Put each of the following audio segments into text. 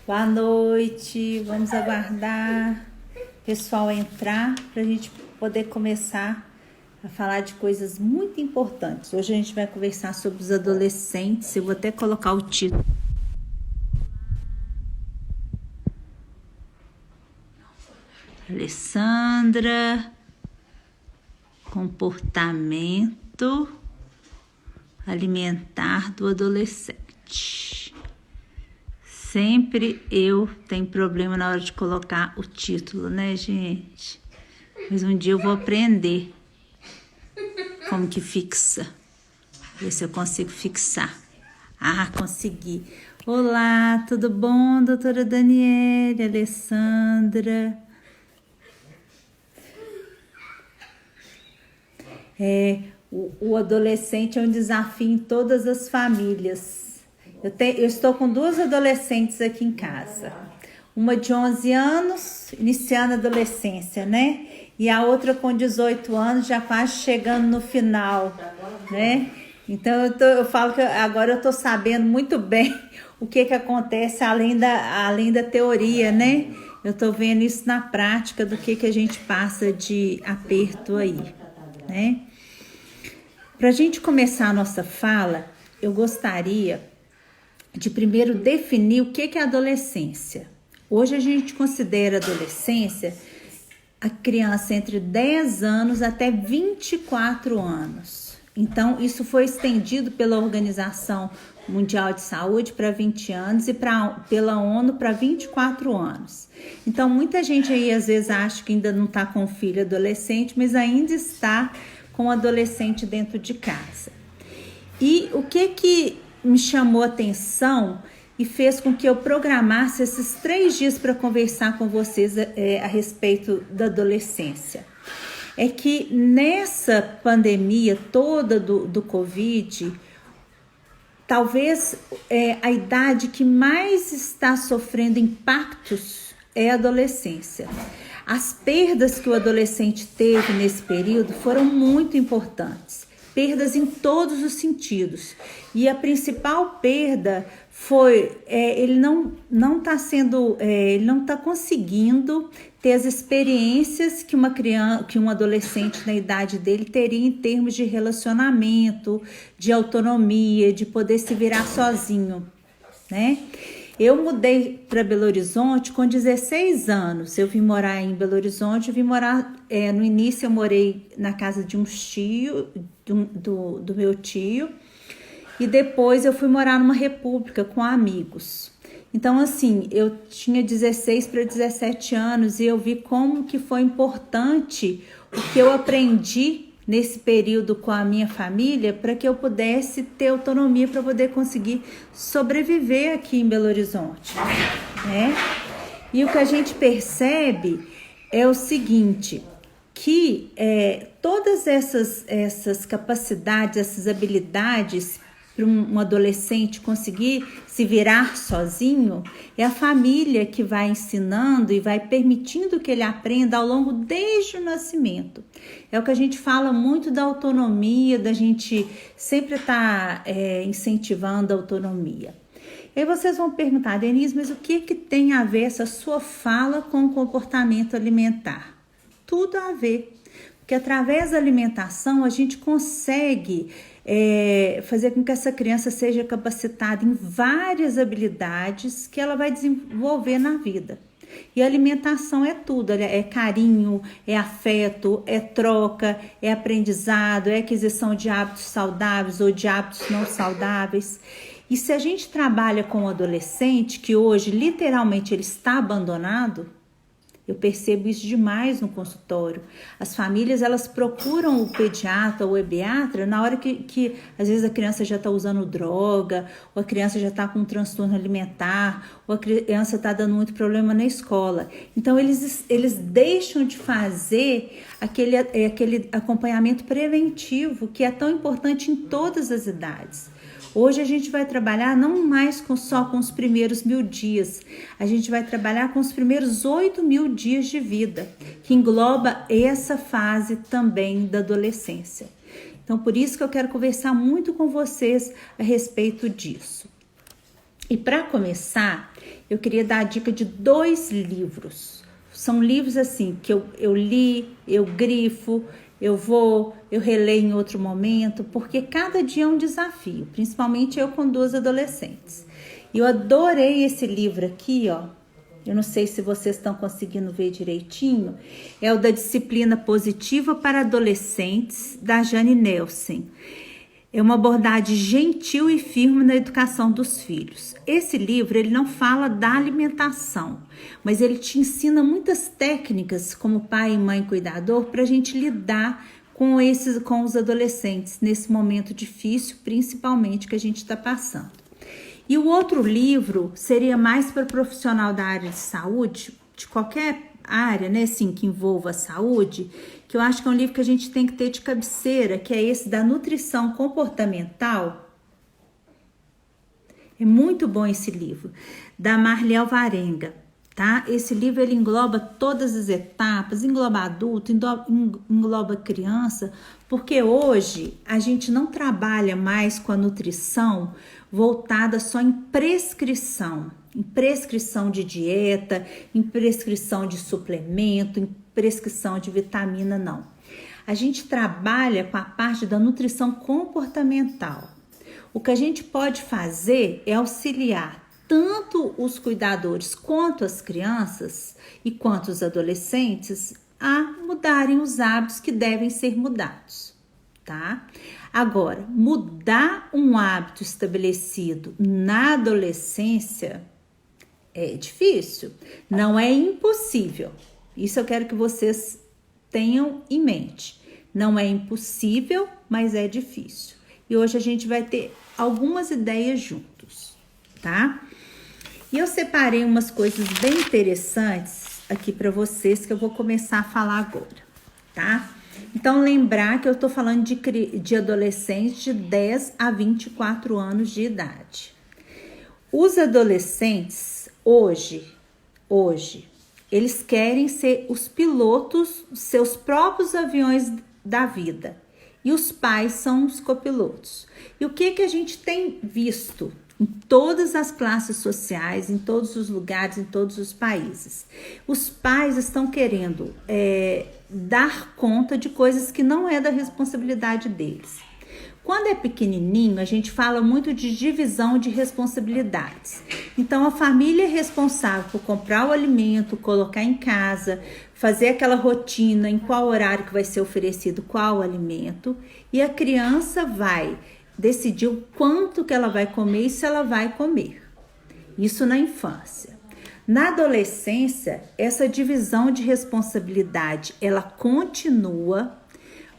Boa noite, vamos aguardar o pessoal entrar para a gente poder começar a falar de coisas muito importantes. Hoje a gente vai conversar sobre os adolescentes, eu vou até colocar o título. Alessandra, comportamento alimentar do adolescente. Sempre eu tenho problema na hora de colocar o título, né, gente? Mas um dia eu vou aprender como que fixa. Ver se eu consigo fixar. Ah, consegui. Olá, tudo bom, doutora Daniele, Alessandra? O adolescente é um desafio em todas as famílias. Eu estou com duas adolescentes aqui em casa. Uma de 11 anos, iniciando a adolescência, né? E a outra com 18 anos, já quase chegando no final, né? Então, eu falo que agora eu estou sabendo muito bem o que acontece além da teoria, né? Eu estou vendo isso na prática do que a gente passa de aperto aí, né? Para a gente começar a nossa fala, eu gostaria de primeiro definir o que é adolescência. Hoje a gente considera adolescência a criança entre 10 anos até 24 anos. Então, isso foi estendido pela Organização Mundial de Saúde para 20 anos e pela ONU para 24 anos. Então, muita gente aí às vezes acha que ainda não está com filho adolescente, mas ainda está com um adolescente dentro de casa. E o que me chamou a atenção e fez com que eu programasse esses 3 dias para conversar com vocês a respeito da adolescência. É que nessa pandemia toda do Covid, talvez a idade que mais está sofrendo impactos é a adolescência. As perdas que o adolescente teve nesse período foram muito importantes. Perdas em todos os sentidos. E a principal perda foi ele não está conseguindo ter as experiências que um adolescente na idade dele teria em termos de relacionamento, de autonomia, de poder se virar sozinho, né? Eu mudei para Belo Horizonte com 16 anos. Eu vim morar em Belo Horizonte, no início eu morei na casa de um tio, do meu tio, e depois eu fui morar numa república com amigos. Então, assim, eu tinha 16 para 17 anos e eu vi como que foi importante o que eu aprendi nesse período com a minha família para que eu pudesse ter autonomia para poder conseguir sobreviver aqui em Belo Horizonte, né? E o que a gente percebe é o seguinte, que todas essas capacidades, essas habilidades para um adolescente conseguir se virar sozinho, é a família que vai ensinando e vai permitindo que ele aprenda ao longo desde o nascimento. É o que a gente fala muito da autonomia, da gente sempre estar incentivando a autonomia. E aí vocês vão perguntar, Denise, mas o que tem a ver essa sua fala com o comportamento alimentar? Tudo a ver, porque através da alimentação a gente consegue fazer com que essa criança seja capacitada em várias habilidades que ela vai desenvolver na vida. E a alimentação é tudo, é carinho, é afeto, é troca, é aprendizado, é aquisição de hábitos saudáveis ou de hábitos não saudáveis. E se a gente trabalha com um adolescente que hoje literalmente ele está abandonado, eu percebo isso demais no consultório. As famílias, elas procuram o pediatra ou o pediatra na hora que às vezes a criança já está usando droga, ou a criança já está com um transtorno alimentar, ou a criança está dando muito problema na escola. Então, eles deixam de fazer aquele acompanhamento preventivo que é tão importante em todas as idades. Hoje a gente vai trabalhar não mais só com os primeiros 1000 dias, a gente vai trabalhar com os primeiros 8.000 dias de vida, que engloba essa fase também da adolescência. Então, por isso que eu quero conversar muito com vocês a respeito disso. E para começar, eu queria dar a dica de 2 livros. São livros assim que eu li, eu grifo, eu releio em outro momento, porque cada dia é um desafio, principalmente eu com 2 adolescentes. E eu adorei esse livro aqui, ó. Eu não sei se vocês estão conseguindo ver direitinho. É o da Disciplina Positiva para Adolescentes, da Jane Nelsen. É uma abordagem gentil e firme na educação dos filhos. Esse livro, ele não fala da alimentação, mas ele te ensina muitas técnicas como pai e mãe cuidador para a gente lidar com os adolescentes nesse momento difícil, principalmente que a gente está passando. E o outro livro seria mais para profissional da área de saúde, de qualquer área, né, assim, que envolva a saúde, que eu acho que é um livro que a gente tem que ter de cabeceira, que é esse da nutrição comportamental. É muito bom esse livro, da Marli Alvarenga, tá? Esse livro, ele engloba todas as etapas, engloba adulto, engloba criança, porque hoje a gente não trabalha mais com a nutrição voltada só em prescrição de dieta, em prescrição de suplemento, em prescrição de vitamina, não. A gente trabalha com a parte da nutrição comportamental. O que a gente pode fazer é auxiliar tanto os cuidadores quanto as crianças e quanto os adolescentes a mudarem os hábitos que devem ser mudados, tá? Agora, mudar um hábito estabelecido na adolescência é difícil, não é impossível. Isso eu quero que vocês tenham em mente. Não é impossível, mas é difícil. E hoje a gente vai ter algumas ideias juntos, tá? E eu separei umas coisas bem interessantes aqui para vocês que eu vou começar a falar agora, tá? Então, lembrar que eu tô falando de adolescentes de 10 a 24 anos de idade. Os adolescentes, hoje, eles querem ser os pilotos dos seus próprios aviões da vida. E os pais são os copilotos. E o que a gente tem visto em todas as classes sociais, em todos os lugares, em todos os países? Os pais estão querendo dar conta de coisas que não é da responsabilidade deles. Quando é pequenininho, a gente fala muito de divisão de responsabilidades. Então, a família é responsável por comprar o alimento, colocar em casa, fazer aquela rotina, em qual horário que vai ser oferecido qual alimento. E a criança vai decidir o quanto que ela vai comer e se ela vai comer. Isso na infância. Na adolescência, essa divisão de responsabilidade, ela continua,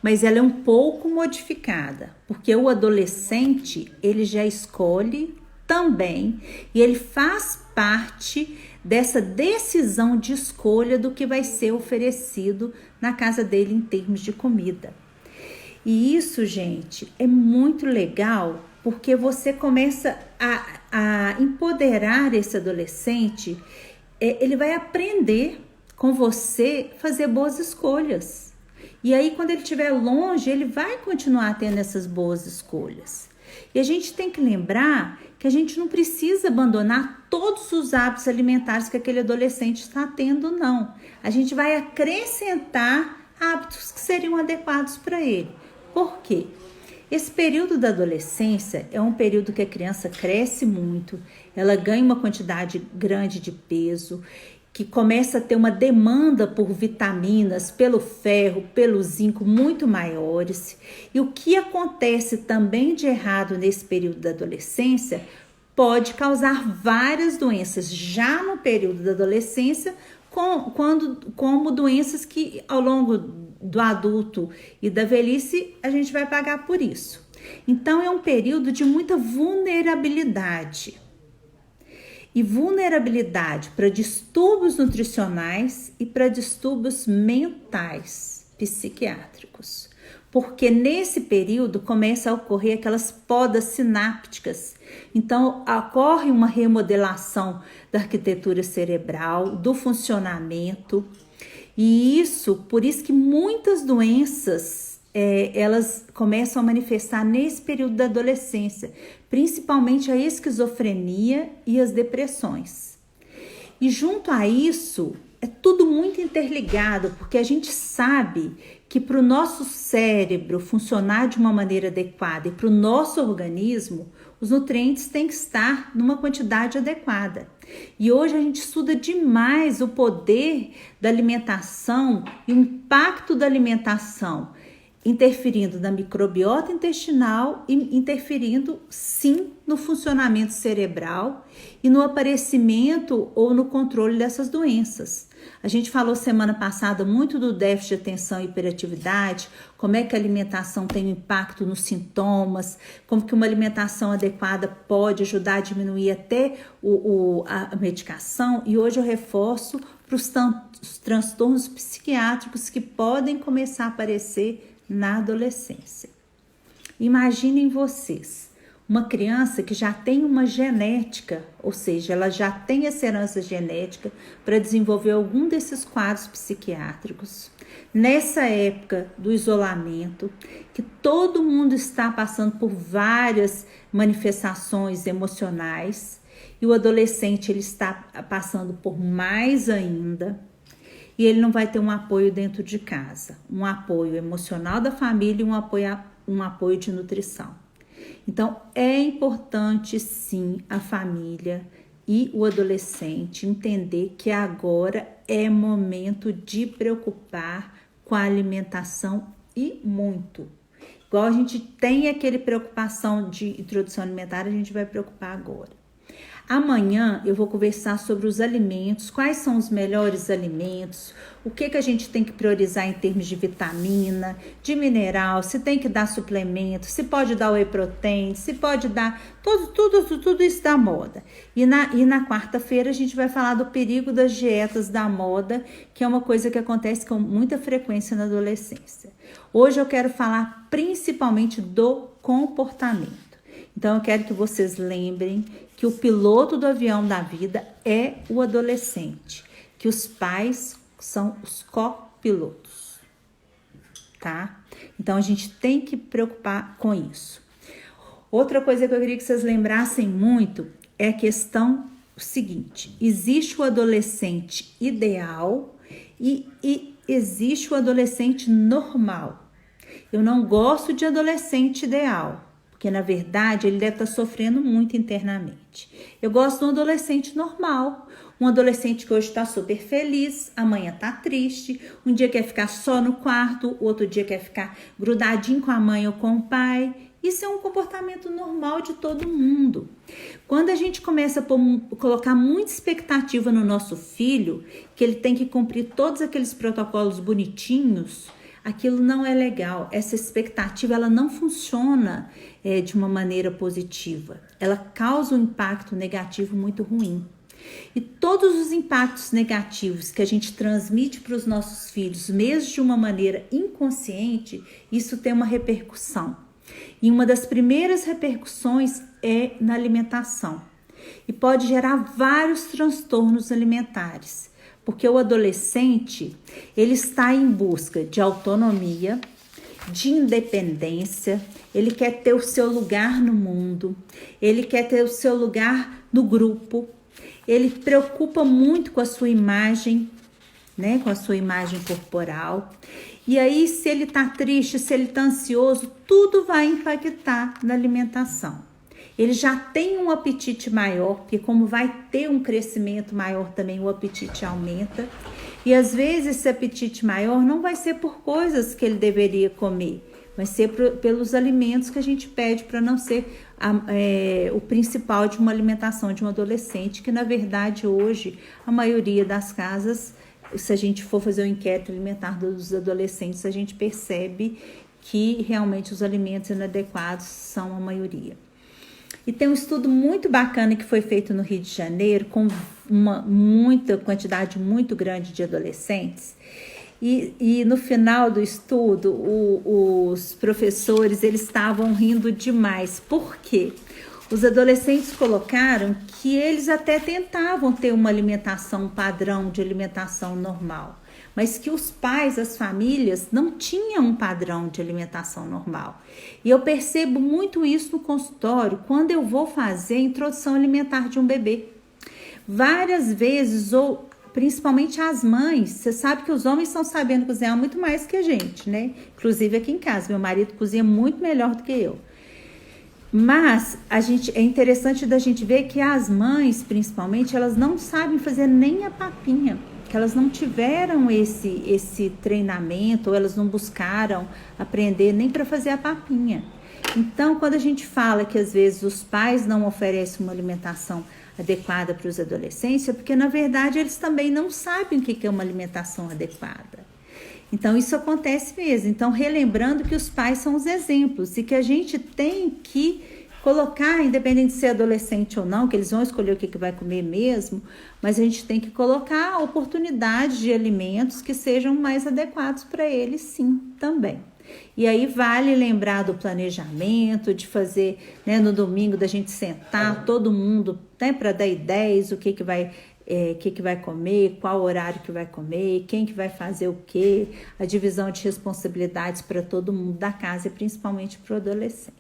mas ela é um pouco modificada, porque o adolescente, ele já escolhe também, e ele faz parte dessa decisão de escolha do que vai ser oferecido na casa dele em termos de comida. E isso, gente, é muito legal, porque você começa a empoderar esse adolescente, ele vai aprender com você fazer boas escolhas. E aí, quando ele estiver longe, ele vai continuar tendo essas boas escolhas. E a gente tem que lembrar que a gente não precisa abandonar todos os hábitos alimentares que aquele adolescente está tendo, não. A gente vai acrescentar hábitos que seriam adequados para ele. Por quê? Esse período da adolescência é um período que a criança cresce muito, ela ganha uma quantidade grande de peso, que começa a ter uma demanda por vitaminas, pelo ferro, pelo zinco muito maiores. E o que acontece também de errado nesse período da adolescência pode causar várias doenças já no período da adolescência, como doenças que ao longo do adulto e da velhice a gente vai pagar por isso. Então é um período de muita vulnerabilidade. E vulnerabilidade para distúrbios nutricionais e para distúrbios mentais, psiquiátricos. Porque nesse período começa a ocorrer aquelas podas sinápticas. Então, ocorre uma remodelação da arquitetura cerebral, do funcionamento. E por isso que muitas doenças, elas começam a manifestar nesse período da adolescência, principalmente a esquizofrenia e as depressões. E junto a isso, é tudo muito interligado, porque a gente sabe que para o nosso cérebro funcionar de uma maneira adequada e para o nosso organismo, os nutrientes têm que estar numa quantidade adequada. E hoje a gente estuda demais o poder da alimentação e o impacto da alimentação, interferindo na microbiota intestinal e interferindo, sim, no funcionamento cerebral e no aparecimento ou no controle dessas doenças. A gente falou semana passada muito do déficit de atenção e hiperatividade, como é que a alimentação tem um impacto nos sintomas, como que uma alimentação adequada pode ajudar a diminuir até a medicação. E hoje eu reforço para os transtornos psiquiátricos que podem começar a aparecer na adolescência. Imaginem vocês, uma criança que já tem uma genética, ou seja, ela já tem essa herança genética para desenvolver algum desses quadros psiquiátricos. Nessa época do isolamento, que todo mundo está passando por várias manifestações emocionais, e o adolescente ele está passando por mais ainda, e ele não vai ter um apoio dentro de casa, um apoio emocional da família e um apoio de nutrição. Então, é importante sim a família e o adolescente entender que agora é momento de preocupar com a alimentação e muito. Igual a gente tem aquele preocupação de introdução alimentar, a gente vai preocupar agora. Amanhã eu vou conversar sobre os alimentos, quais são os melhores alimentos, o que a gente tem que priorizar em termos de vitamina, de mineral, se tem que dar suplemento, se pode dar whey protein, se pode dar tudo isso da moda. E na quarta-feira a gente vai falar do perigo das dietas da moda, que é uma coisa que acontece com muita frequência na adolescência. Hoje eu quero falar principalmente do comportamento. Então eu quero que vocês lembrem que o piloto do avião da vida é o adolescente, que os pais são os copilotos, tá? Então a gente tem que preocupar com isso. Outra coisa que eu queria que vocês lembrassem muito é a questão seguinte: existe o adolescente ideal e existe o adolescente normal. Eu não gosto de adolescente ideal, porque na verdade ele deve estar sofrendo muito internamente. Eu gosto de um adolescente normal, um adolescente que hoje está super feliz, amanhã está triste, um dia quer ficar só no quarto, outro dia quer ficar grudadinho com a mãe ou com o pai. Isso é um comportamento normal de todo mundo. Quando a gente começa a colocar muita expectativa no nosso filho, que ele tem que cumprir todos aqueles protocolos bonitinhos, aquilo não é legal. Essa expectativa ela não funciona de uma maneira positiva. Ela causa um impacto negativo muito ruim. E todos os impactos negativos que a gente transmite para os nossos filhos, mesmo de uma maneira inconsciente, isso tem uma repercussão. E uma das primeiras repercussões é na alimentação. E pode gerar vários transtornos alimentares. Porque o adolescente, ele está em busca de autonomia, de independência, ele quer ter o seu lugar no mundo, ele quer ter o seu lugar no grupo, ele preocupa muito com a sua imagem, né, com a sua imagem corporal. E aí, se ele tá triste, se ele tá ansioso, tudo vai impactar na alimentação. Ele já tem um apetite maior, porque como vai ter um crescimento maior também, o apetite aumenta. E às vezes esse apetite maior não vai ser por coisas que ele deveria comer, vai ser pelos alimentos que a gente pede para não ser o principal de uma alimentação de um adolescente, que na verdade hoje a maioria das casas, se a gente for fazer um inquérito alimentar dos adolescentes, a gente percebe que realmente os alimentos inadequados são a maioria. E tem um estudo muito bacana que foi feito no Rio de Janeiro, com muita quantidade muito grande de adolescentes. E no final do estudo, os professores eles estavam rindo demais. Por quê? Os adolescentes colocaram que eles até tentavam ter uma alimentação padrão de alimentação normal, mas que os pais, as famílias, não tinham um padrão de alimentação normal. E eu percebo muito isso no consultório quando eu vou fazer a introdução alimentar de um bebê. Várias vezes, ou principalmente as mães, você sabe que os homens estão sabendo cozinhar muito mais que a gente, né? Inclusive aqui em casa, meu marido cozinha muito melhor do que eu. Mas é interessante da gente ver que as mães, principalmente, elas não sabem fazer nem a papinha, que elas não tiveram esse treinamento, ou elas não buscaram aprender nem para fazer a papinha. Então, quando a gente fala que às vezes os pais não oferecem uma alimentação adequada para os adolescentes, é porque na verdade eles também não sabem o que é uma alimentação adequada. Então isso acontece mesmo. Então, relembrando que os pais são os exemplos e que a gente tem que colocar, independente de ser adolescente ou não, que eles vão escolher o que vai comer mesmo, mas a gente tem que colocar oportunidades de alimentos que sejam mais adequados para eles, sim, também. E aí vale lembrar do planejamento, de fazer, né, no domingo, da gente sentar todo mundo, né, para dar ideias, o que vai comer, qual horário que vai comer, quem que vai fazer o quê, a divisão de responsabilidades para todo mundo da casa e principalmente para o adolescente,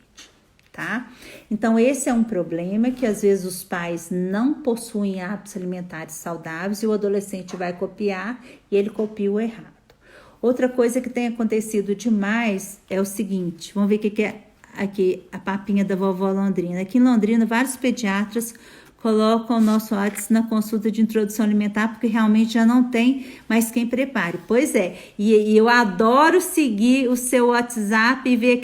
tá? Então esse é um problema que às vezes os pais não possuem hábitos alimentares saudáveis e o adolescente vai copiar e ele copia o errado. Outra coisa que tem acontecido demais é o seguinte, vamos ver o que é aqui a papinha da vovó Londrina. Aqui em Londrina, vários pediatras colocam o nosso WhatsApp na consulta de introdução alimentar, porque realmente já não tem mais quem prepare. Pois é, e eu adoro seguir o seu WhatsApp e ver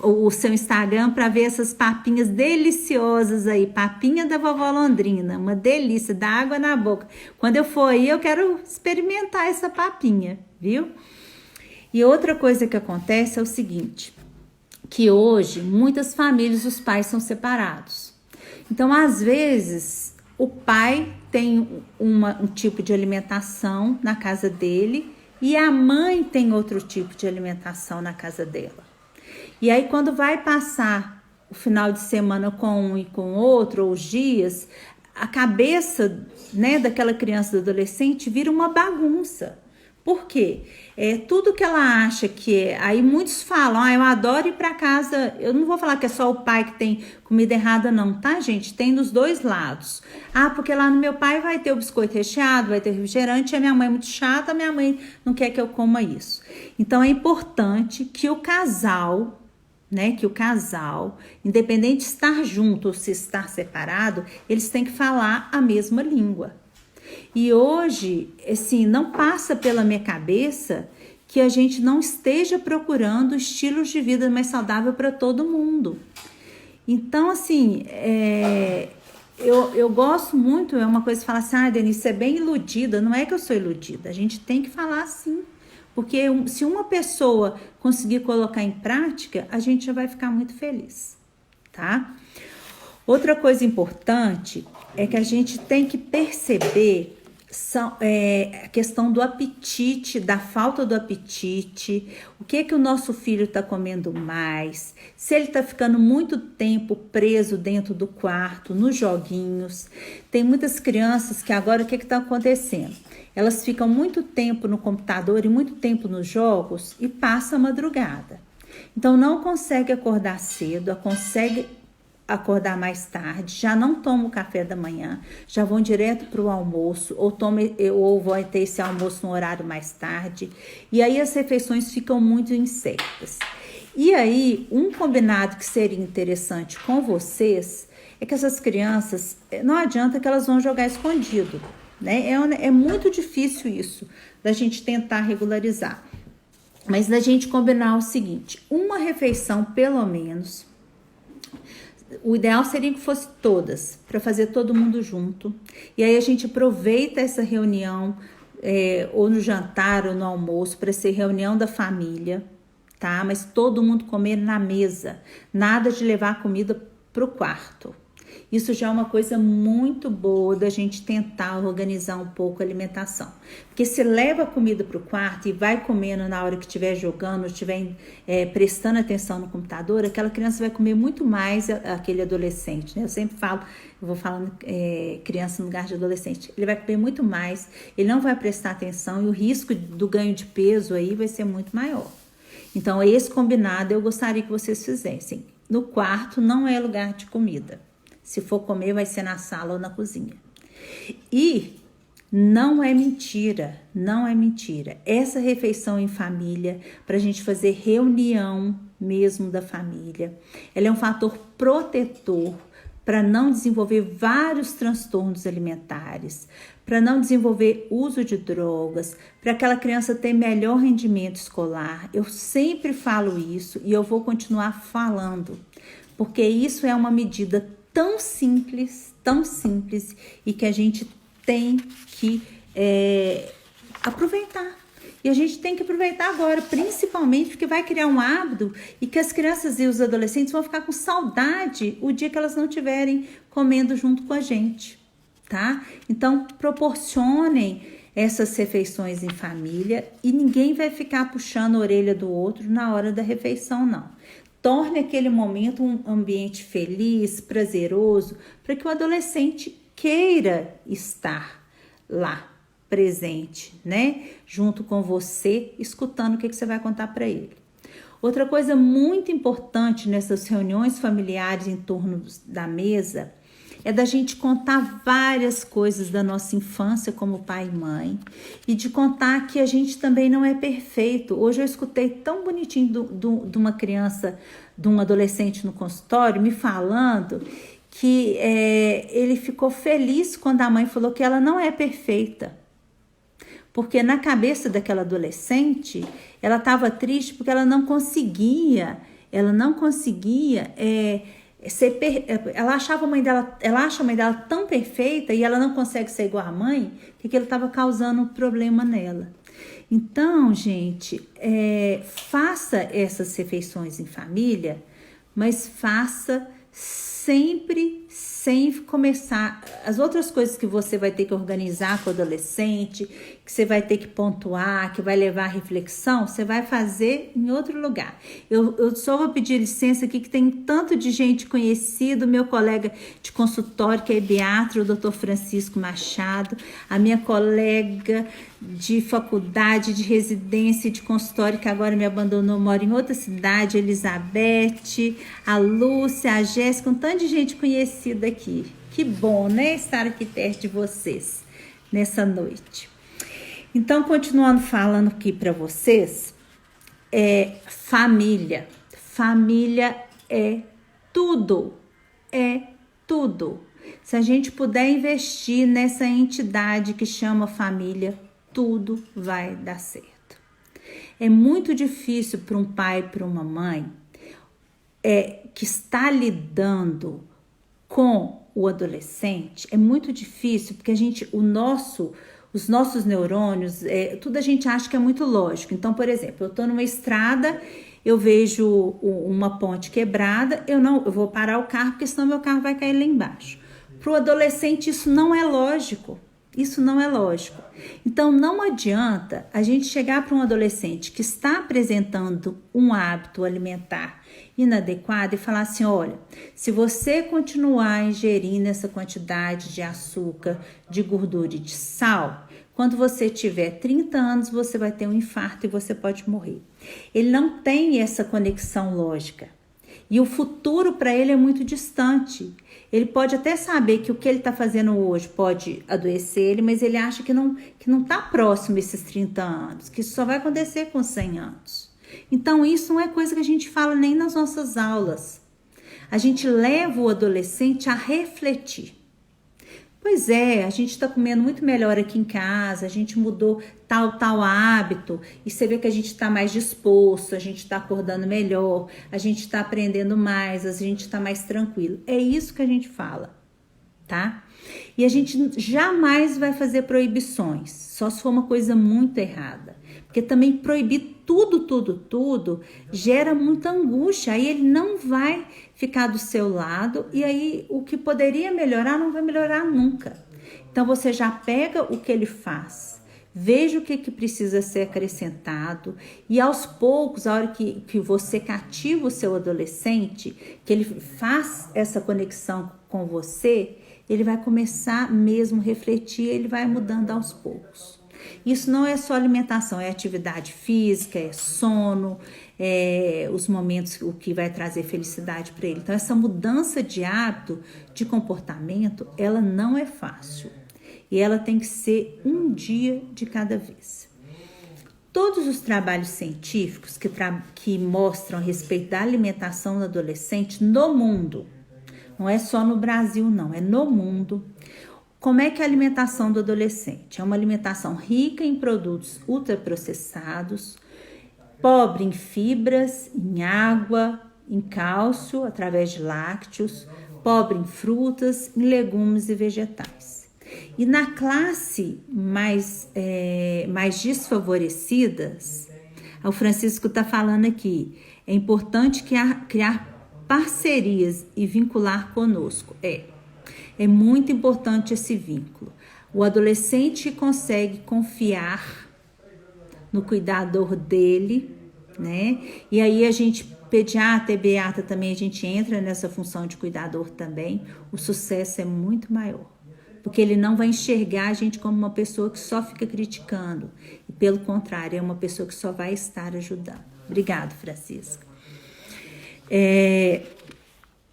o seu Instagram para ver essas papinhas deliciosas aí, papinha da vovó Londrina, uma delícia, dá água na boca. Quando eu for aí, eu quero experimentar essa papinha, viu? E outra coisa que acontece é o seguinte, que hoje muitas famílias, os pais são separados. Então, às vezes, o pai tem um tipo de alimentação na casa dele e a mãe tem outro tipo de alimentação na casa dela. E aí, quando vai passar o final de semana com um e com outro, ou os dias, a cabeça, né, daquela criança, do adolescente, vira uma bagunça. Por quê? Tudo que ela acha que é... Aí muitos falam, eu adoro ir para casa... Eu não vou falar que é só o pai que tem comida errada não, tá, gente? Tem dos dois lados. Porque lá no meu pai vai ter o biscoito recheado, vai ter refrigerante, a minha mãe é muito chata, a minha mãe não quer que eu coma isso. Então, é importante que o casal, né, independente de estar junto ou se estar separado, eles têm que falar a mesma língua. E hoje, assim, não passa pela minha cabeça que a gente não esteja procurando estilos de vida mais saudável para todo mundo. Então, assim, eu gosto muito, é uma coisa que fala assim, Denise, você é bem iludida. Não é que eu sou iludida, a gente tem que falar assim. Porque se uma pessoa conseguir colocar em prática, a gente já vai ficar muito feliz, tá? Outra coisa importante é que a gente tem que perceber a questão do apetite, da falta do apetite, o que o nosso filho está comendo mais, se ele está ficando muito tempo preso dentro do quarto, nos joguinhos. Tem muitas crianças que agora o que está acontecendo? Elas ficam muito tempo no computador e muito tempo nos jogos e passa a madrugada. Então não consegue acordar cedo, consegue acordar mais tarde, já não tomam o café da manhã, já vão direto para o almoço, ou vão ter esse almoço no horário mais tarde, e aí as refeições ficam muito incertas. E aí, um combinado que seria interessante com vocês é que essas crianças, não adianta que elas vão jogar escondido, né? É muito difícil isso, da gente tentar regularizar. Mas da gente combinar o seguinte, uma refeição pelo menos. O ideal seria que fosse todas, para fazer todo mundo junto. E aí a gente aproveita essa reunião, ou no jantar ou no almoço, para ser reunião da família, tá? Mas todo mundo comer na mesa, nada de levar comida para o quarto. Isso já é uma coisa muito boa da gente tentar organizar um pouco a alimentação. Porque se leva a comida para o quarto e vai comendo na hora que estiver jogando, estiver prestando atenção no computador, aquela criança vai comer muito mais aquele adolescente, né? Eu sempre falo, eu vou falando criança no lugar de adolescente, ele vai comer muito mais, ele não vai prestar atenção e o risco do ganho de peso aí vai ser muito maior. Então, esse combinado eu gostaria que vocês fizessem. No quarto não é lugar de comida. Se for comer, vai ser na sala ou na cozinha. E não é mentira, não é mentira. Essa refeição em família, para a gente fazer reunião mesmo da família, ela é um fator protetor para não desenvolver vários transtornos alimentares, para não desenvolver uso de drogas, para aquela criança ter melhor rendimento escolar. Eu sempre falo isso e eu vou continuar falando, porque isso é uma medida tão simples e que a gente tem que aproveitar. E a gente tem que aproveitar agora, principalmente porque vai criar um hábito e que as crianças e os adolescentes vão ficar com saudade o dia que elas não estiverem comendo junto com a gente, tá? Então, proporcionem essas refeições em família e ninguém vai ficar puxando a orelha do outro na hora da refeição, não. Torne aquele momento um ambiente feliz, prazeroso, para que o adolescente queira estar lá, presente, né? Junto com você, escutando o que você vai contar para ele. Outra coisa muito importante nessas reuniões familiares em torno da mesa é da gente contar várias coisas da nossa infância como pai e mãe e de contar que a gente também não é perfeito. Hoje eu escutei tão bonitinho de uma criança, de um adolescente no consultório me falando que ele ficou feliz quando a mãe falou que ela não é perfeita. Porque na cabeça daquela adolescente, ela estava triste porque ela não conseguia ela acha a mãe dela tão perfeita e ela não consegue ser igual à mãe, que aquilo estava causando um problema nela. Então, gente, faça essas refeições em família, mas faça sempre sem começar as outras coisas que você vai ter que organizar com o adolescente, que você vai ter que pontuar, que vai levar à reflexão, você vai fazer em outro lugar. Eu só vou pedir licença aqui que tem tanto de gente conhecida, meu colega de consultório, que é Beatriz, o Dr. Francisco Machado, a minha colega de faculdade, de residência, de consultório, que agora me abandonou, mora em outra cidade, Elizabeth, a Lúcia, a Jéssica, um tanto de gente conhecida aqui. Que bom, né? Estar aqui perto de vocês nessa noite. Então, continuando falando aqui para vocês, família. Família é tudo. É tudo. Se a gente puder investir nessa entidade que chama família, tudo vai dar certo. É muito difícil para um pai e para uma mãe que está lidando com o adolescente, é muito difícil porque os nossos neurônios, tudo a gente acha que é muito lógico. Então, por exemplo, eu estou numa estrada, eu vejo uma ponte quebrada, eu vou parar o carro porque senão meu carro vai cair lá embaixo. Para o adolescente isso não é lógico. Isso não é lógico. Então, não adianta a gente chegar para um adolescente que está apresentando um hábito alimentar inadequado e falar assim, olha, se você continuar ingerindo essa quantidade de açúcar, de gordura e de sal, quando você tiver 30 anos, você vai ter um infarto e você pode morrer. Ele não tem essa conexão lógica. E o futuro para ele é muito distante. Ele pode até saber que o que ele está fazendo hoje pode adoecer ele, mas ele acha que não está próximo esses 30 anos, que isso só vai acontecer com 100 anos. Então, isso não é coisa que a gente fala nem nas nossas aulas. A gente leva o adolescente a refletir. Pois é, a gente está comendo muito melhor aqui em casa, a gente mudou tal hábito e você vê que a gente está mais disposto, a gente está acordando melhor, a gente está aprendendo mais, a gente está mais tranquilo. É isso que a gente fala. tá? E a gente jamais vai fazer proibições, só se for uma coisa muito errada. Porque também proibir tudo gera muita angústia. Aí ele não vai ficar do seu lado e aí o que poderia melhorar não vai melhorar nunca. Então você já pega o que ele faz, veja o que precisa ser acrescentado e aos poucos, a hora que você cativa o seu adolescente, que ele faz essa conexão com você, ele vai começar mesmo a refletir, ele vai mudando aos poucos. Isso não é só alimentação, é atividade física, é sono, é os momentos, o que vai trazer felicidade para ele. Então, essa mudança de hábito, de comportamento, ela não é fácil. E ela tem que ser um dia de cada vez. Todos os trabalhos científicos que mostram a respeito da alimentação do adolescente no mundo, não é só no Brasil não, é no mundo. Como é que é a alimentação do adolescente? É uma alimentação rica em produtos ultraprocessados, pobre em fibras, em água, em cálcio, através de lácteos, pobre em frutas, em legumes e vegetais. E na classe mais desfavorecidas, o Francisco está falando aqui, é importante criar parcerias e vincular conosco. É muito importante esse vínculo. O adolescente consegue confiar no cuidador dele, né? E aí a gente, pediatra e beata também, a gente entra nessa função de cuidador também. O sucesso é muito maior, porque ele não vai enxergar a gente como uma pessoa que só fica criticando. E pelo contrário, é uma pessoa que só vai estar ajudando. Obrigado, Francisca.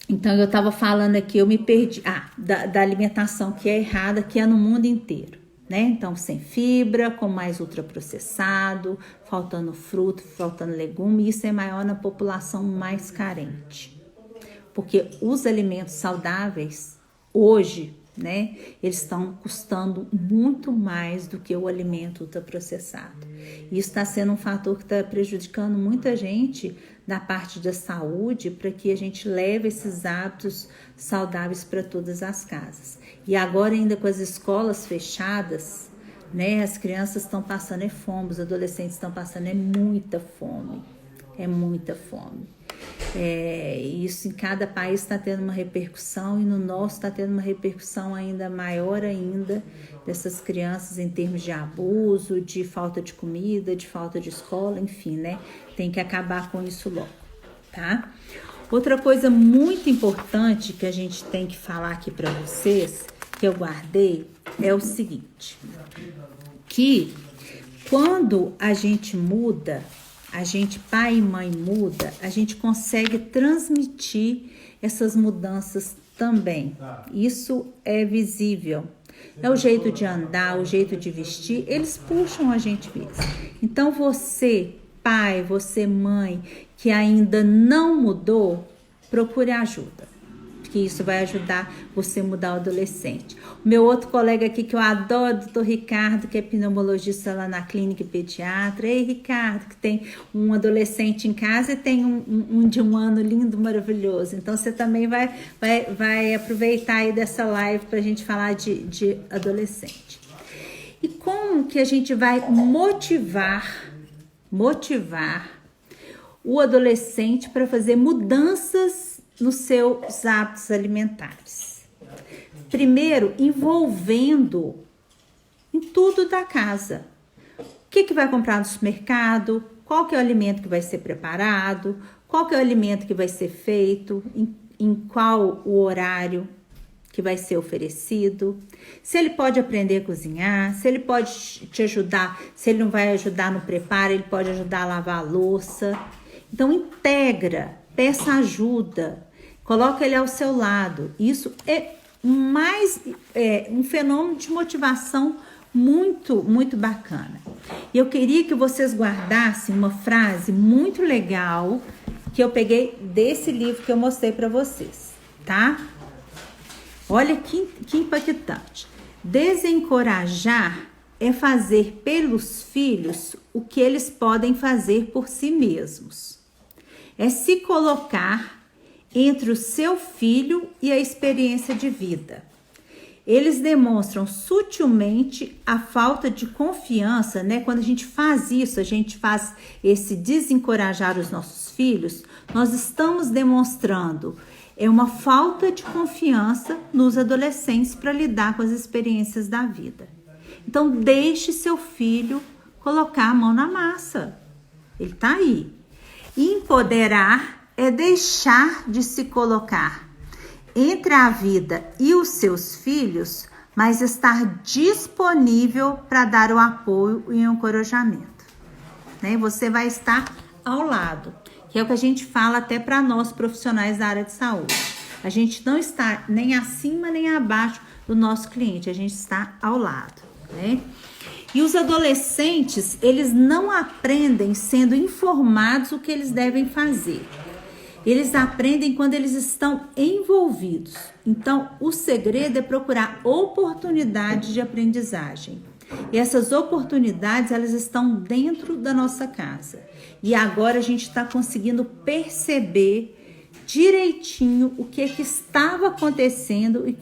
Então, eu estava falando aqui, eu me perdi, da alimentação que é errada, que é no mundo inteiro, né? Então, sem fibra, com mais ultraprocessado, faltando fruto, faltando legume, isso é maior na população mais carente. Porque os alimentos saudáveis, hoje, né, eles estão custando muito mais do que o alimento ultraprocessado. Isso está sendo um fator que está prejudicando muita gente da parte da saúde, para que a gente leve esses hábitos saudáveis para todas as casas. E agora ainda com as escolas fechadas, né, as crianças estão passando fome, os adolescentes estão passando muita fome. É muita fome. Isso em cada país está tendo uma repercussão, e no nosso está tendo uma repercussão ainda maior ainda dessas crianças em termos de abuso, de falta de comida, de falta de escola, enfim, né? Tem que acabar com isso logo, tá? Outra coisa muito importante que a gente tem que falar aqui para vocês, que eu guardei, é o seguinte, que quando a gente muda, a gente, pai e mãe, muda, a gente consegue transmitir essas mudanças também. Isso é visível. É o jeito de andar, o jeito de vestir, eles puxam a gente mesmo. Então você, pai, você, mãe, que ainda não mudou, procure ajuda, porque isso vai ajudar você a mudar o adolescente. O meu outro colega aqui que eu adoro, doutor Ricardo, que é pneumologista lá na clínica e pediatra. Ei, Ricardo, que tem um adolescente em casa e tem um de 1 ano lindo, maravilhoso. Então você também vai aproveitar aí dessa live para a gente falar de adolescente. E como que a gente vai motivar o adolescente para fazer mudanças nos seus hábitos alimentares? Primeiro, envolvendo em tudo da casa. O que vai comprar no supermercado? Qual que é o alimento que vai ser preparado? Qual que é o alimento que vai ser feito? Em qual o horário que vai ser oferecido? Se ele pode aprender a cozinhar, se ele pode te ajudar, se ele não vai ajudar no preparo, ele pode ajudar a lavar a louça. Então, integra, peça ajuda, coloca ele ao seu lado. Isso é um fenômeno de motivação muito, muito bacana. E eu queria que vocês guardassem uma frase muito legal que eu peguei desse livro que eu mostrei para vocês, tá? Olha que impactante. Desencorajar é fazer pelos filhos o que eles podem fazer por si mesmos. É se colocar entre o seu filho e a experiência de vida. eles demonstram sutilmente a falta de confiança, né? Quando a gente faz isso, a gente faz esse desencorajar os nossos filhos, nós estamos demonstrando uma falta de confiança nos adolescentes para lidar com as experiências da vida. Então, deixe seu filho colocar a mão na massa. Ele está aí. Empoderar é deixar de se colocar entre a vida e os seus filhos, mas estar disponível para dar o apoio e o encorajamento. Né? Você vai estar ao lado, que é o que a gente fala até para nós profissionais da área de saúde. A gente não está nem acima nem abaixo do nosso cliente, a gente está ao lado. Né? E os adolescentes, eles não aprendem sendo informados o que eles devem fazer. Eles aprendem quando eles estão envolvidos. Então, o segredo é procurar oportunidades de aprendizagem. E essas oportunidades, elas estão dentro da nossa casa. E agora a gente está conseguindo perceber direitinho o que estava acontecendo e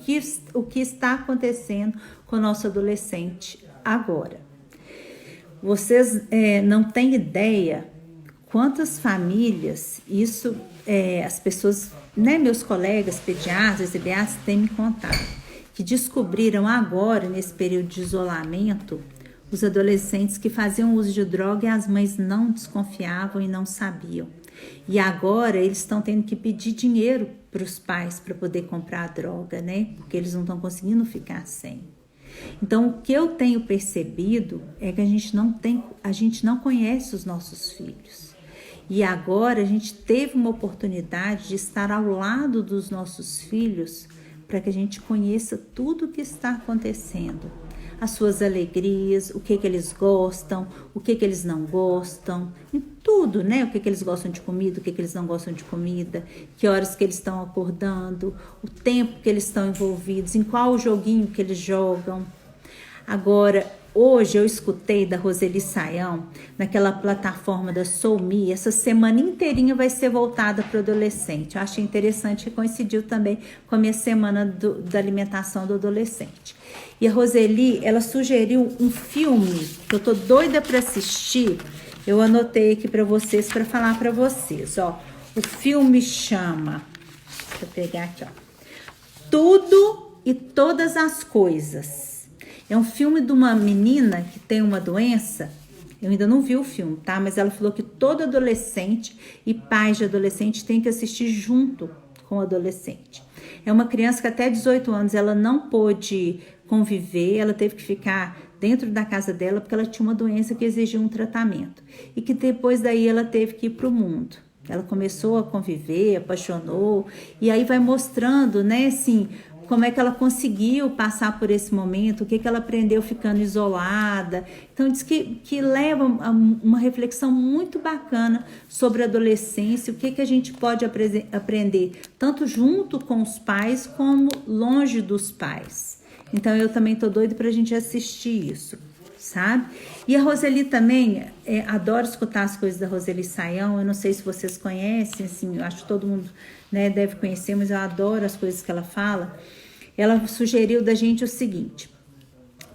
o que está acontecendo com o nosso adolescente agora. Vocês não têm ideia quantas famílias, as pessoas, né, meus colegas pediatras e pediatras têm me contado, que descobriram agora, nesse período de isolamento, os adolescentes que faziam uso de droga e as mães não desconfiavam e não sabiam. E agora eles estão tendo que pedir dinheiro para os pais para poder comprar a droga, né? Porque eles não estão conseguindo ficar sem. Então, o que eu tenho percebido é que a gente não conhece os nossos filhos. E agora a gente teve uma oportunidade de estar ao lado dos nossos filhos para que a gente conheça tudo o que está acontecendo. As suas alegrias, o que eles gostam, o que eles não gostam, em tudo, né? O que eles gostam de comida, o que eles não gostam de comida, que horas que eles estão acordando, o tempo que eles estão envolvidos, em qual joguinho que eles jogam. Agora, hoje eu escutei da Roseli Saião, naquela plataforma da SoulMe, essa semana inteirinha vai ser voltada para o adolescente. Eu achei interessante que coincidiu também com a minha semana da alimentação do adolescente. E a Roseli, ela sugeriu um filme que eu tô doida para assistir. Eu anotei aqui para vocês, para falar para vocês, ó. O filme chama, deixa eu pegar aqui, ó, Tudo e Todas as Coisas. É um filme de uma menina que tem uma doença. Eu ainda não vi o filme, tá? Mas ela falou que todo adolescente e pais de adolescente tem que assistir junto com o adolescente. É uma criança que até 18 anos ela não pôde conviver, ela teve que ficar dentro da casa dela porque ela tinha uma doença que exigia um tratamento. E que depois daí ela teve que ir para o mundo. Ela começou a conviver, apaixonou, e aí vai mostrando, né, assim, como é que ela conseguiu passar por esse momento, o que ela aprendeu ficando isolada. Então, diz que leva a uma reflexão muito bacana sobre a adolescência, o que a gente pode aprender, tanto junto com os pais, como longe dos pais. Então, eu também tô doida pra gente assistir isso, sabe? E a Roseli também, adoro escutar as coisas da Roseli Saião. Eu não sei se vocês conhecem, assim, eu acho que todo mundo, né, deve conhecer, mas eu adoro as coisas que ela fala. Ela sugeriu da gente o seguinte: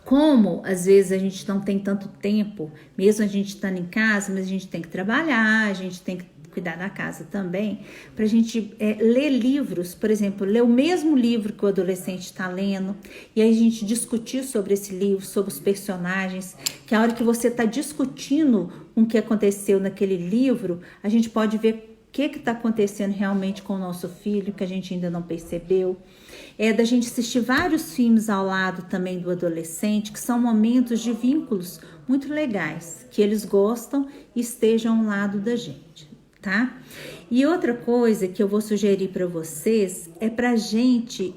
como às vezes a gente não tem tanto tempo, mesmo a gente estando em casa, mas a gente tem que trabalhar, a gente tem que cuidar da casa também, para a gente ler livros, por exemplo, ler o mesmo livro que o adolescente está lendo, e aí a gente discutir sobre esse livro, sobre os personagens, que a hora que você está discutindo o que aconteceu naquele livro, a gente pode ver o que está acontecendo realmente com o nosso filho, que a gente ainda não percebeu. Da gente assistir vários filmes ao lado também do adolescente, que são momentos de vínculos muito legais, que eles gostam e estejam ao lado da gente, tá? E outra coisa que eu vou sugerir para vocês é pra gente,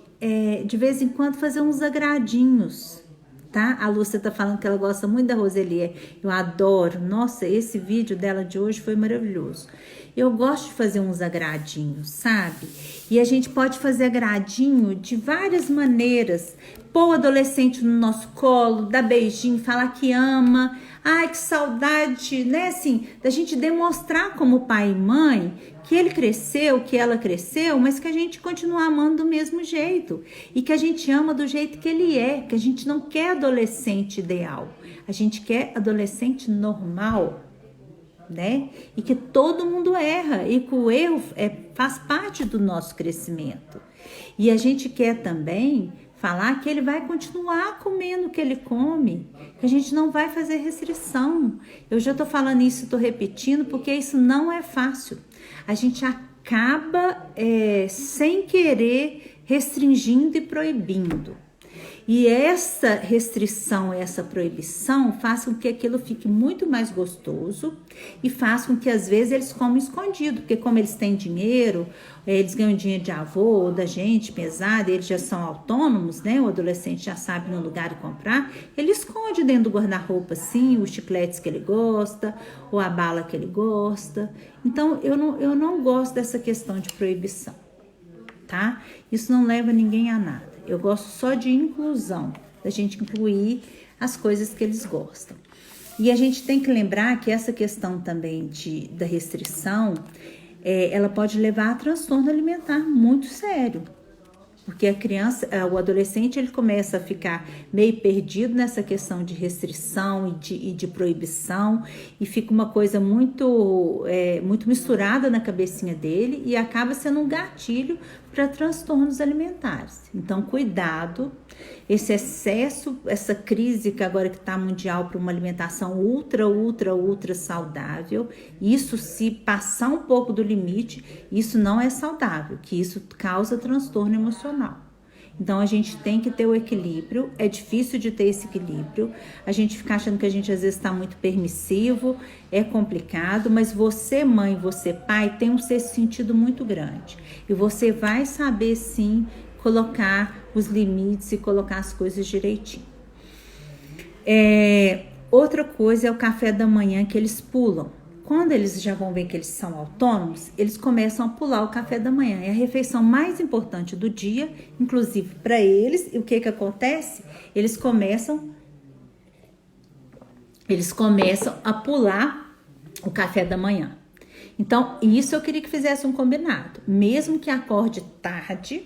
de vez em quando, fazer uns agradinhos, tá? A Lúcia tá falando que ela gosta muito da Roseli, eu adoro. Nossa, esse vídeo dela de hoje foi maravilhoso. Eu gosto de fazer uns agradinhos, sabe? E a gente pode fazer agradinho de várias maneiras. Pôr o adolescente no nosso colo, dar beijinho, falar que ama. Ai, que saudade, né? Assim, da gente demonstrar como pai e mãe que ele cresceu, que ela cresceu, mas que a gente continua amando do mesmo jeito. E que a gente ama do jeito que ele é, que a gente não quer adolescente ideal. A gente quer adolescente normal, né? E que todo mundo erra e que o erro faz parte do nosso crescimento. E a gente quer também falar que ele vai continuar comendo o que ele come, que a gente não vai fazer restrição. Eu já tô falando isso, tô repetindo, porque isso não é fácil. A gente acaba sem querer restringindo e proibindo. E essa restrição, essa proibição faz com que aquilo fique muito mais gostoso e faz com que às vezes eles comam escondido, porque como eles têm dinheiro, eles ganham dinheiro de avô ou da gente pesado, eles já são autônomos, né? O adolescente já sabe no lugar de comprar, ele esconde dentro do guarda-roupa assim, os chicletes que ele gosta, ou a bala que ele gosta. Então eu não gosto dessa questão de proibição, tá? Isso não leva ninguém a nada. Eu gosto só de inclusão, da gente incluir as coisas que eles gostam. E a gente tem que lembrar que essa questão também da restrição, ela pode levar a transtorno alimentar muito sério. Porque a criança, o adolescente, ele começa a ficar meio perdido nessa questão de restrição e de proibição, e fica uma coisa muito misturada na cabecinha dele e acaba sendo um gatilho para transtornos alimentares. Então, cuidado, esse excesso, essa crise que agora que está mundial para uma alimentação ultra saudável, isso se passar um pouco do limite, isso não é saudável, que isso causa transtorno emocional. Então, a gente tem que ter o equilíbrio, é difícil de ter esse equilíbrio, a gente fica achando que a gente às vezes está muito permissivo, é complicado, mas você mãe, você pai, tem um sexto sentido muito grande, e você vai saber sim colocar os limites e colocar as coisas direitinho. Outra coisa é o café da manhã que eles pulam. Quando eles já vão ver que eles são autônomos, eles começam a pular o café da manhã. É a refeição mais importante do dia, inclusive para eles. E o que acontece? Eles começam a pular o café da manhã. Então, isso eu queria que fizesse um combinado. Mesmo que acorde tarde,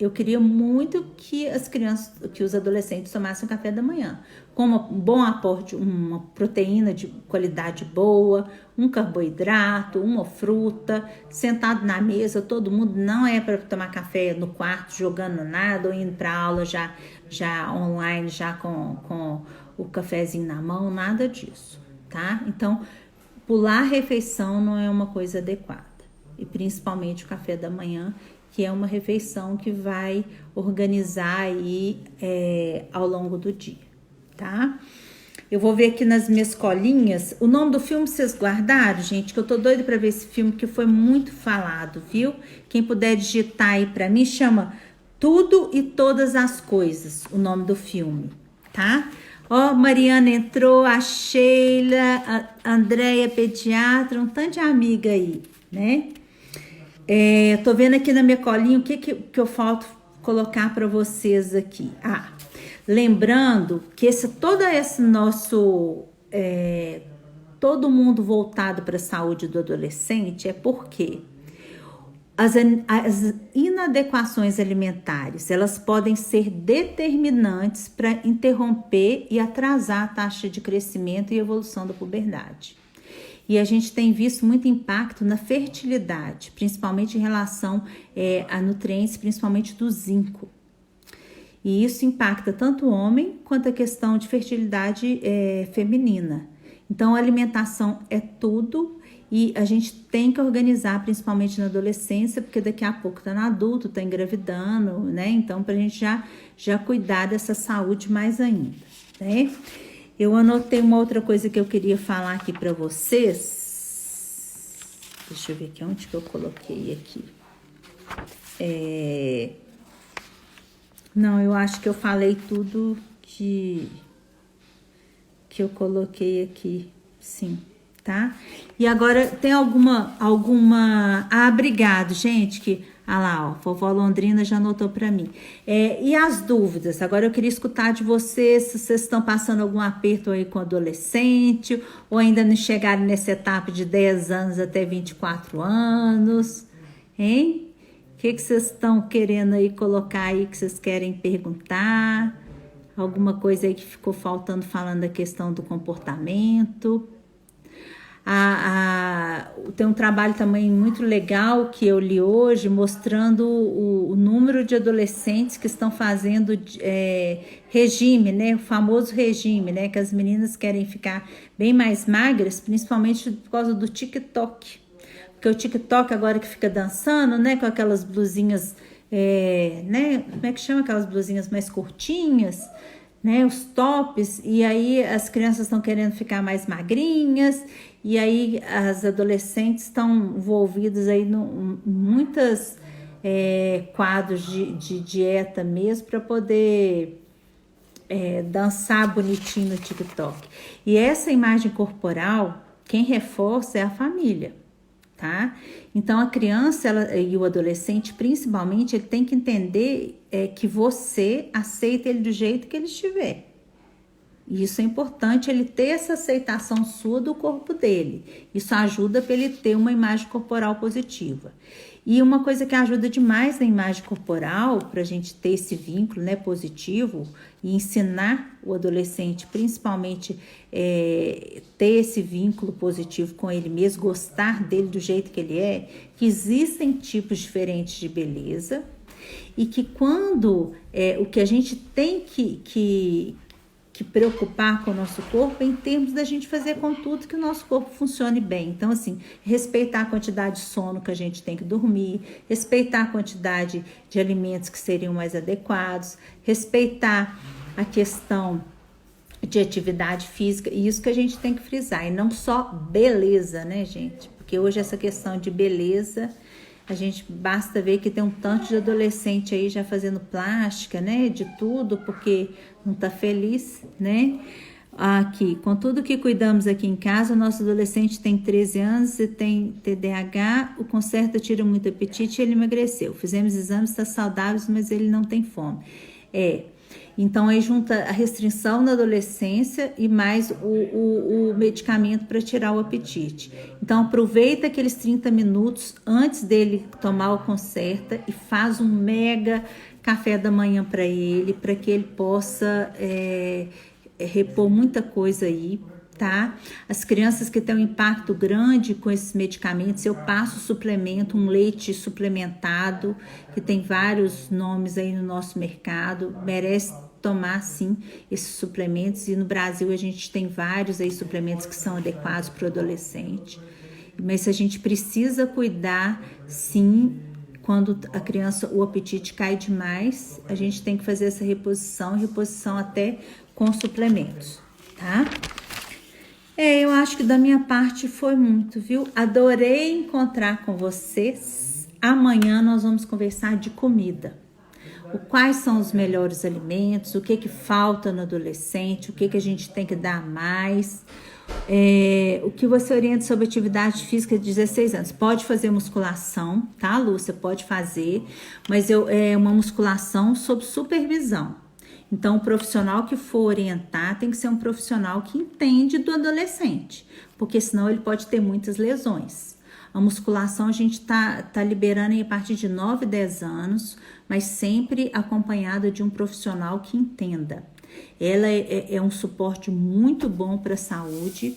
eu queria muito que as crianças, que os adolescentes tomassem o café da manhã, com um bom aporte, uma proteína de qualidade boa, um carboidrato, uma fruta, sentado na mesa, todo mundo. Não é para tomar café no quarto, jogando nada, ou indo para aula já online, já com o cafezinho na mão, nada disso, tá? Então, pular a refeição não é uma coisa adequada, e principalmente o café da manhã, que é uma refeição que vai organizar aí ao longo do dia, tá? Eu vou ver aqui nas minhas colinhas, o nome do filme vocês guardaram, gente, que eu tô doida pra ver esse filme, que foi muito falado, viu? Quem puder digitar aí pra mim, chama Tudo e Todas as Coisas, o nome do filme, tá? Ó, Mariana entrou, a Sheila, a Andréia, pediatra, um tanto de amiga aí, né? Tô vendo aqui na minha colinha o que eu falta colocar para vocês aqui. Lembrando que todo esse nosso todo mundo voltado para a saúde do adolescente é porque as inadequações alimentares, elas podem ser determinantes para interromper e atrasar a taxa de crescimento e evolução da puberdade. E a gente tem visto muito impacto na fertilidade, principalmente em relação a nutrientes, principalmente do zinco. E isso impacta tanto o homem quanto a questão de fertilidade feminina. Então, a alimentação é tudo e a gente tem que organizar, principalmente na adolescência, porque daqui a pouco tá no adulto, tá engravidando, né? Então, pra gente já cuidar dessa saúde mais ainda, né? Eu anotei uma outra coisa que eu queria falar aqui para vocês. Deixa eu ver aqui onde que eu coloquei aqui. Não, eu acho que eu falei tudo que eu coloquei aqui, sim, tá? E agora tem alguma... obrigado, gente, que Ah lá, ó, vovó Londrina já anotou para mim. E as dúvidas? Agora eu queria escutar de vocês, se vocês estão passando algum aperto aí com adolescente, ou ainda não chegaram nessa etapa de 10 anos até 24 anos, hein? O que vocês estão querendo aí colocar aí, que vocês querem perguntar? Alguma coisa aí que ficou faltando falando da questão do comportamento? Tem um trabalho também muito legal que eu li hoje, mostrando o número de adolescentes que estão fazendo regime, né? O famoso regime, né? Que as meninas querem ficar bem mais magras, principalmente por causa do TikTok. Porque o TikTok agora que fica dançando, né? Com aquelas blusinhas, né? Como é que chama? Aquelas blusinhas mais curtinhas, né? Os tops. E aí as crianças estão querendo ficar mais magrinhas. E aí as adolescentes estão envolvidas aí em muitas quadros de dieta mesmo, para poder dançar bonitinho no TikTok. E essa imagem corporal, quem reforça é a família, tá? Então a criança e o adolescente, principalmente, ele tem que entender que você aceita ele do jeito que ele estiver. E isso é importante, ele ter essa aceitação sua do corpo dele. Isso ajuda para ele ter uma imagem corporal positiva. E uma coisa que ajuda demais na imagem corporal, para a gente ter esse vínculo, né, positivo, e ensinar o adolescente, principalmente, ter esse vínculo positivo com ele mesmo, gostar dele do jeito que ele é, que existem tipos diferentes de beleza, e que quando o que a gente tem que preocupar com o nosso corpo em termos da gente fazer com tudo que o nosso corpo funcione bem. Então, assim, respeitar a quantidade de sono que a gente tem que dormir, respeitar a quantidade de alimentos que seriam mais adequados, respeitar a questão de atividade física, e isso que a gente tem que frisar, e não só beleza, né, gente? Porque hoje essa questão de beleza, a gente basta ver que tem um tanto de adolescente aí já fazendo plástica, né, de tudo, porque não tá feliz, né? Aqui, com tudo que cuidamos aqui em casa, o nosso adolescente tem 13 anos e tem TDAH, o Concerta tira muito apetite e ele emagreceu. Fizemos exames, está saudável, mas ele não tem fome. Então, aí junta a restrição na adolescência e mais o medicamento para tirar o apetite. Então, aproveita aqueles 30 minutos antes dele tomar o Concerta e faz um mega café da manhã para que ele possa repor muita coisa aí, tá? As crianças que têm um impacto grande com esses medicamentos, eu passo suplemento, um leite suplementado, que tem vários nomes aí no nosso mercado, merece tomar sim esses suplementos, e no Brasil a gente tem vários aí suplementos que são adequados para o adolescente, mas a gente precisa cuidar sim. Quando a criança, o apetite cai demais, a gente tem que fazer essa reposição até com suplementos, tá? Eu acho que da minha parte foi muito, viu? Adorei encontrar com vocês. Amanhã nós vamos conversar de comida. Quais são os melhores alimentos, o que falta no adolescente, o que a gente tem que dar mais. O que você orienta sobre atividade física de 16 anos? Pode fazer musculação, tá, Lúcia? Pode fazer, mas é uma musculação sob supervisão. Então, o profissional que for orientar tem que ser um profissional que entende do adolescente, porque senão ele pode ter muitas lesões. A musculação a gente tá liberando aí a partir de 9, 10 anos, mas sempre acompanhada de um profissional que entenda. Ela é um suporte muito bom para a saúde,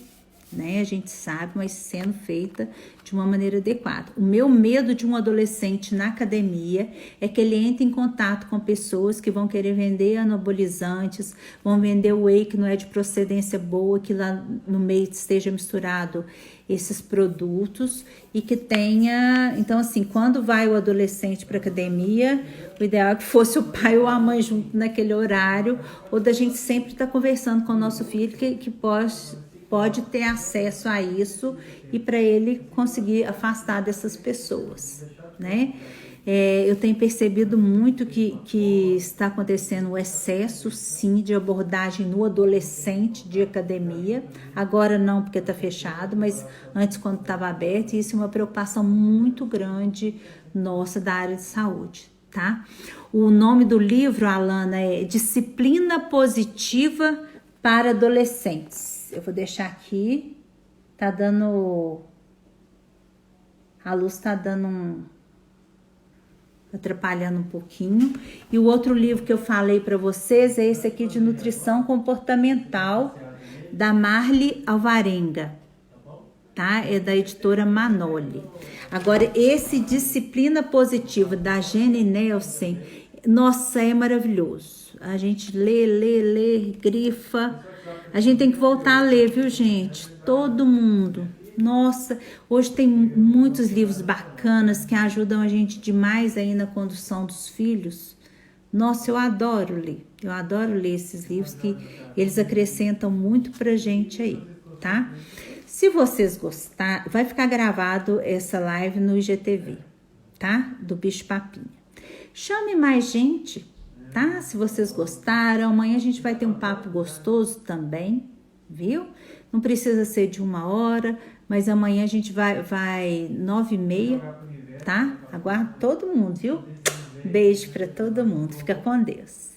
né? A gente sabe, mas sendo feita de uma maneira adequada. O meu medo de um adolescente na academia é que ele entre em contato com pessoas que vão querer vender anabolizantes, vão vender whey que não é de procedência boa, que lá no meio esteja misturado esses produtos e que tenha... Então, assim, quando vai o adolescente para academia, o ideal é que fosse o pai ou a mãe junto naquele horário, ou da gente sempre estar conversando com o nosso filho que pode ter acesso a isso e para ele conseguir afastar dessas pessoas, né? Eu tenho percebido muito que está acontecendo o excesso, sim, de abordagem no adolescente de academia. Agora não, porque está fechado, mas antes, quando estava aberto, e isso é uma preocupação muito grande nossa da área de saúde, tá? O nome do livro, Alana, é Disciplina Positiva para Adolescentes. Eu vou deixar aqui, tá dando... A luz tá dando atrapalhando um pouquinho. E o outro livro que eu falei para vocês é esse aqui de nutrição comportamental, da Marli Alvarenga, tá? É da editora Manoli. Agora, esse Disciplina Positiva da Jenny Nelson, nossa, é maravilhoso. A gente lê, grifa. A gente tem que voltar a ler, viu, gente? Todo mundo. Nossa, hoje tem muitos livros bacanas que ajudam a gente demais aí na condução dos filhos. Nossa, eu adoro ler. Eu adoro ler esses livros que eles acrescentam muito pra gente aí, tá? Se vocês gostarem, vai ficar gravado essa live no IGTV, tá? Do Bicho Papinha. Chame mais gente, tá? Se vocês gostaram, amanhã a gente vai ter um papo gostoso também, viu? Não precisa ser de 1 hora, mas amanhã a gente vai 9h30, tá? Aguardo todo mundo, viu? Beijo pra todo mundo. Fica com Deus.